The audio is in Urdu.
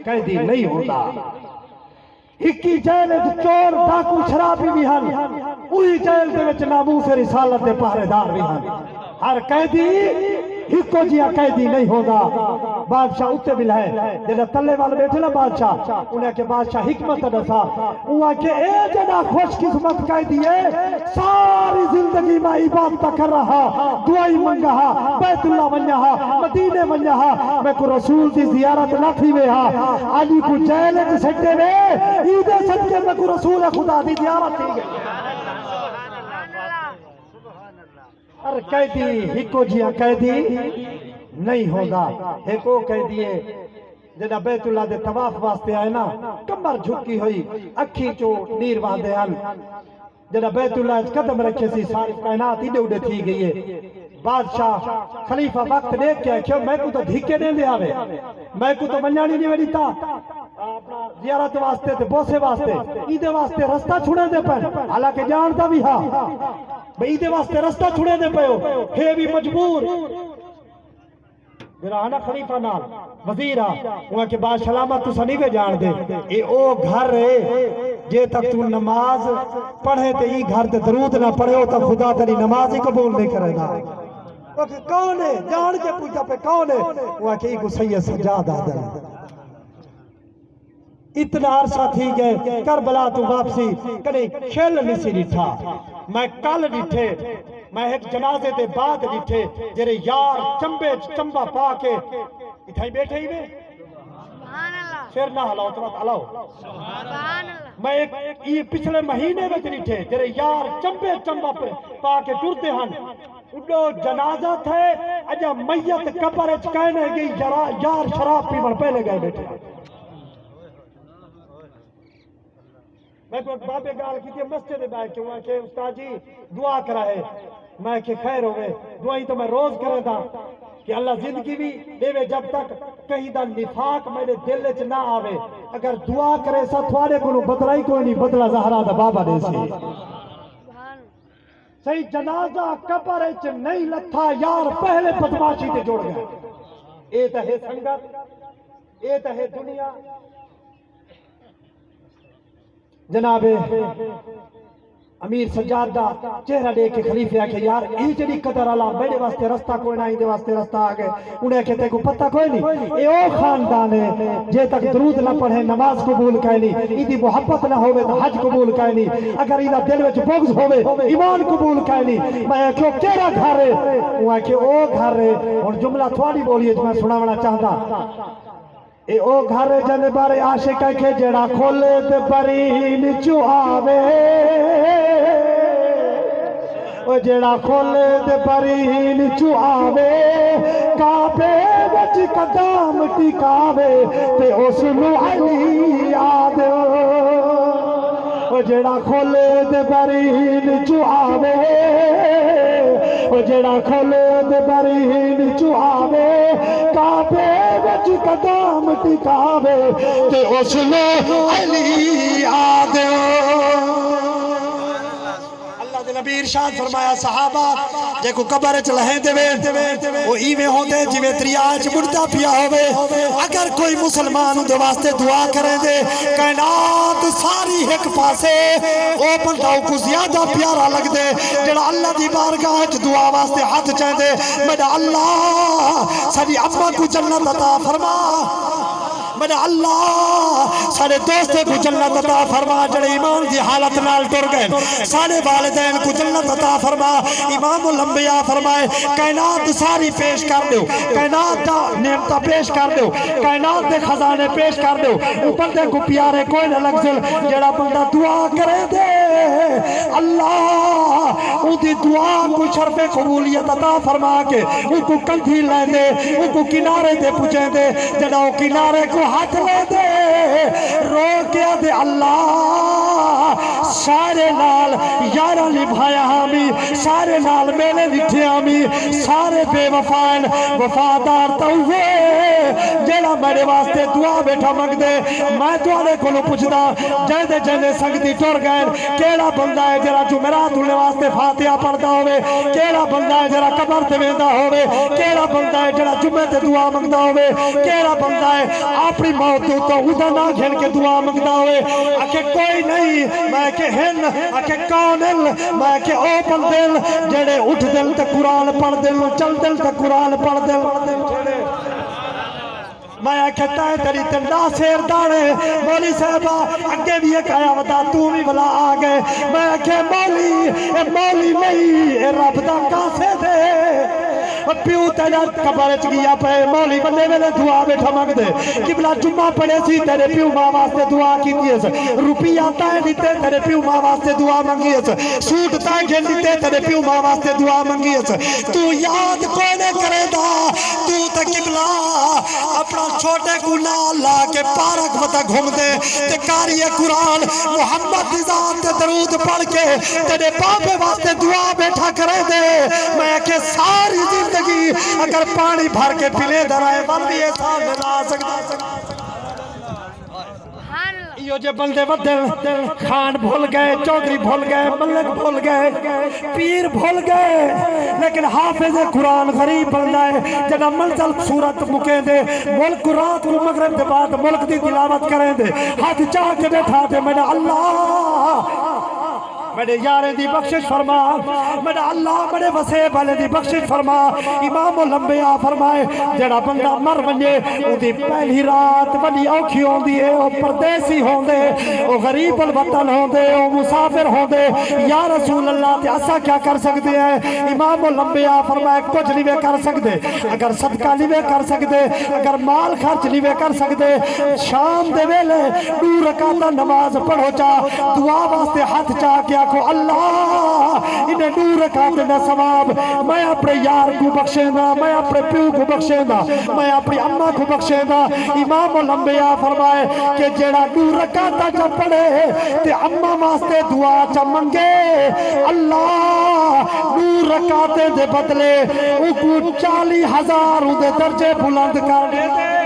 قیدی نہیں ہوتا ہکی جیل چور ڈاکو شرابی بھی ہن وہی جیل دے وچ ناموس رسالت دے پہرے دار بھی ہن ہر قیدی ہکو جیا قیدی نہیں ہوگا بادشاہ اتنے بھی ہے جیسا تلے والے بیٹھے نا بادشاہ انہیں کہ بادشاہ حکمت دسا انہیں کہ اے جنا خوش قسمت قیدی ہے ساری زندگی میں عبادت کر رہا دعائی منگا بیت اللہ منگا مدینے منگا میں کو رسول دی زیارت نہ تھی میں آجی کو جیل کے سٹے میں عید صدقے میں کو رسول خدا دی زیارت تھی گئی اور قیدی ہکو جیا قیدی نہیں ہوگا ہکو قیدی ہے جنہ بیت اللہ دے طواف واسطے آئے نا کمر جھکی ہوئی اکھی چو نیر باندھے ہن جنہ بیت اللہ قدم رکھے سی ساری کائنات اڈے اڈے تھی گئی ہے بادشاہ خلیفہ وقت دیکھ کے کیوں میں کو تو دھکے دیں دے آوے میں کو تو منجانی نہیں ویڈی تھا زیارت واسطے تے بوسے واسطے ایدے واسطے رستہ چھوڑے دے پر حالانکہ جانتا بھی ہاں بھئی دے واسطے رستہ چھوڑے دے پہو ہے بھی مجبور میرا آنا خلیفہ نال وزیرہ وہاں کے بعد سلامت تو سنی کے جان دے اے او گھر ہے جے تک تو نماز پڑھے تے ای گھر تے درود نہ پڑھے ہو تو خدا تیری نماز ہی قبول نہیں کرے گا وہ کہ کون ہے جان کے پوچھا پہ کون ہے وہاں کہ ای کو سید سجاد آدھر اتنا عرصہ تھی گئے کربلا تو واپسی کنے کھیل نہیں سی ڈٹھا میں کل ڈٹھے میں ایک جنازے دے بعد ڈٹھے جرے یار چمبے چمبا پا کے اتھائی بیٹھے ہی میں پھر نہ ہلاؤ تو بات ہلاؤ میں ایک پچھلے مہینے میں ڈٹھے جرے یار چمبے چمبا پا کے ٹرتے ہن اڈو جنازہ تھے اجا میت قبر کہنے گئی یار شراب پیمن پہلے گئے بیٹھے میں کو بابے گال کی تھی مسجد بیٹھ کے وہاں کہ استاد جی دعا کرا ہے میں کہ خیر ہوئے دعائی تو میں روز کرے تھا کہ اللہ زندگی بھی دے وے جب تک کہیں دا نفاق میرے دل چ نہ آوے اگر دعا کرے سا تھوڑے کو بدلائی کوئی نہیں بدلا زہرا دا بابا دے سی صحیح جنازہ قبر چ نہیں لتھا یار پہلے بدماشی تے جوڑ گئے اے تے ہے سنگت اے تے ہے دنیا جناب امیر سجاد دا چہرہ دے کے خلیفے آکے یار ای جڑی قدر اللہ میرے واسطے رستہ کوئی نہ دے واسطے رستہ آگئے انہیں کہتے کو پتہ کوئی نہیں اے او خاندان ہے جے تک درود نہ پڑھے نماز قبول کہنی ایدی محبت نہ ہوئے تو حج قبول کہنی اگر ایدہ دل وچ بغض ہوئے ایمان قبول کہنی میں کیوں کیڑا گھر ہے وہ کہ او گھر ہے اور جملہ تھوڑی بولیے جو میں سناونا چاہتا اے او گھر جن بارے عاشق ہے کہ جڑا کھولے تے برین چو آوے او جڑا کھولے تے برین چو آوے کعبے وچ قدم ٹکاوے تے اس نو علی یاد او جڑا کھولے تے برین چو آوے او جڑا کھولے تے برین چو آوے کعبے وچ قدم ٹکاوے تے اس نو علی یاد اللہ دے نبی ارشاد فرمایا صحابہ جے کو قبر چ لہیں دے وہ ایویں ہوندے جویں دریا وچ بڑھدا پیا ہوے اگر کوئی مسلمان دے واسطے دعا کرے دے کائنات ساری ایک پاسے او بندہ کو زیادہ پیارا لگ دے جڑا اللہ دی بارگاہ وچ دعا واسطے ہاتھ چاہے دے میرا اللہ ساری اما کو جنت عطا فرما میرا اللہ سارے دوستے کو جنت عطا فرما جڑے ایمان دی حالت نال ٹر گئے سارے والدین کو جنت عطا فرما امام الانبیاء فرمائے کائنات ساری پیش کر دیو کائنات دا نعمتہ پیش کر دیو کائنات دے خزانے پیش کر دیو اوپر دے کو پیارے کوئی نہ لگزل جڑا بندہ دعا کرے دے اللہ او دی دعا کو شرف قبولیت عطا فرما کے او کو کندھی لے دے او کو کنارے دے پوچھے دے جڑا او کنارے کو ہاتھ لے دے رو کیا دے اللہ سارے نال یارہ نبھایا ہمیں سارے نال میلے وٹھے ہمیں سارے بے وفائن وفادار توے جیڑا میرے واسطے دعا بیٹھا مگ دے میں تو آنے کو لو پوچھتا جائے دے جائے سنگتی ٹور گئے کہ کیڑا بندہ ہے جڑا جمعرات دے واسطے فاتحہ پڑھدا ہوے کیڑا بندہ ہے جڑا قبر تے ویندا ہوے کیڑا بندہ ہے جڑا جمعے تے دعا منگدا ہوے کیڑا بندہ ہے اپنی موت تو اودہ نہ گھن کے دعا منگدا ہوے آکھے کوئی نہیں میں کہ ہن آکھے کون میں کہ او بندے جڑے اٹھ دل تے قرآن پڑھ دل چل دل تے قرآن پڑھ دل میں کہتا ہے تیری تنڈا سیر دانے مولی صاحبہ اگے بھی ایک آیا ودا تو بھی بلا آگئے میں کہ مولی نہیں اے رب دا کاسے دے پیو تیرا قبرچ گیا پہ مولی بندے میں نے دعا بیٹھا مانگ دے قبلہ جمعہ پڑے سی تیرے پیو ماں واسطے دعا کی دیئے روپیہ تائے دیتے تیرے پیو ماں واسطے دعا منگیے سوٹ تائے گھن دیتے تیرے پیو ماں واسطے دعا منگیے تو یاد کونے کرے دا تو تے قبلہ اپنا چھوٹے گناہ اللہ کے پارک بتا گھوم دے تے کاری قرآن محمد ذات تے درود پڑھ کے تیرے باپے واسطے دعا بیٹھا کرے دے میں کہ ساری زندگی اگر پانی بھر کے پلے درائے بندی احسان میں لا سکتا یہ جو بندے بدل خان بھول گئے چودری بھول گئے ملک بھول گئے پیر بھول گئے لیکن حافظ قرآن غریب بندہ ہے جنہ منزل صورت مکے دے ملک رات کو مغرب دے بعد ملک دی تلاوت کریں دے ہاتھ چاہ کے بیٹھا دے میں نے اللہ میرے یارے دی بخشش فرما میرے اللہ میرے وسے والے دی بخشش فرما امام الانبیاء فرمائے جڑا بندہ مر ونجے او دی پہلی رات بڑی اوکھی ہوندی ہے او پردیسی ہوندے او غریب الوطن ہوندے او مسافر ہوندے یا رسول اللہ تے اسا کیا کر سکتے ہیں امام الانبیاء فرمائے کچھ نہیں وے کر سکتے اگر صدقہ نہیں وے کر سکتے اگر مال خرچ نہیں وے کر سکتے شام دے ویلے 2 رکعت نماز پڑھو چا دعا واسطے ہاتھ چاہ کے کو اللہ انہیں 2 رکعت نہ ثواب میں اپنے یار کو بخشیں دا میں اپنے پیو کو بخشیں دا میں اپنی اماں کو بخشیں دا امام الانبیاء فرمائے کہ جیڑا 2 رکعت جا پڑھے تے اماں واسطے دعا چا منگے اللہ 2 رکعت دے بدلے او کو 40,000 دے درجے بلند کر دے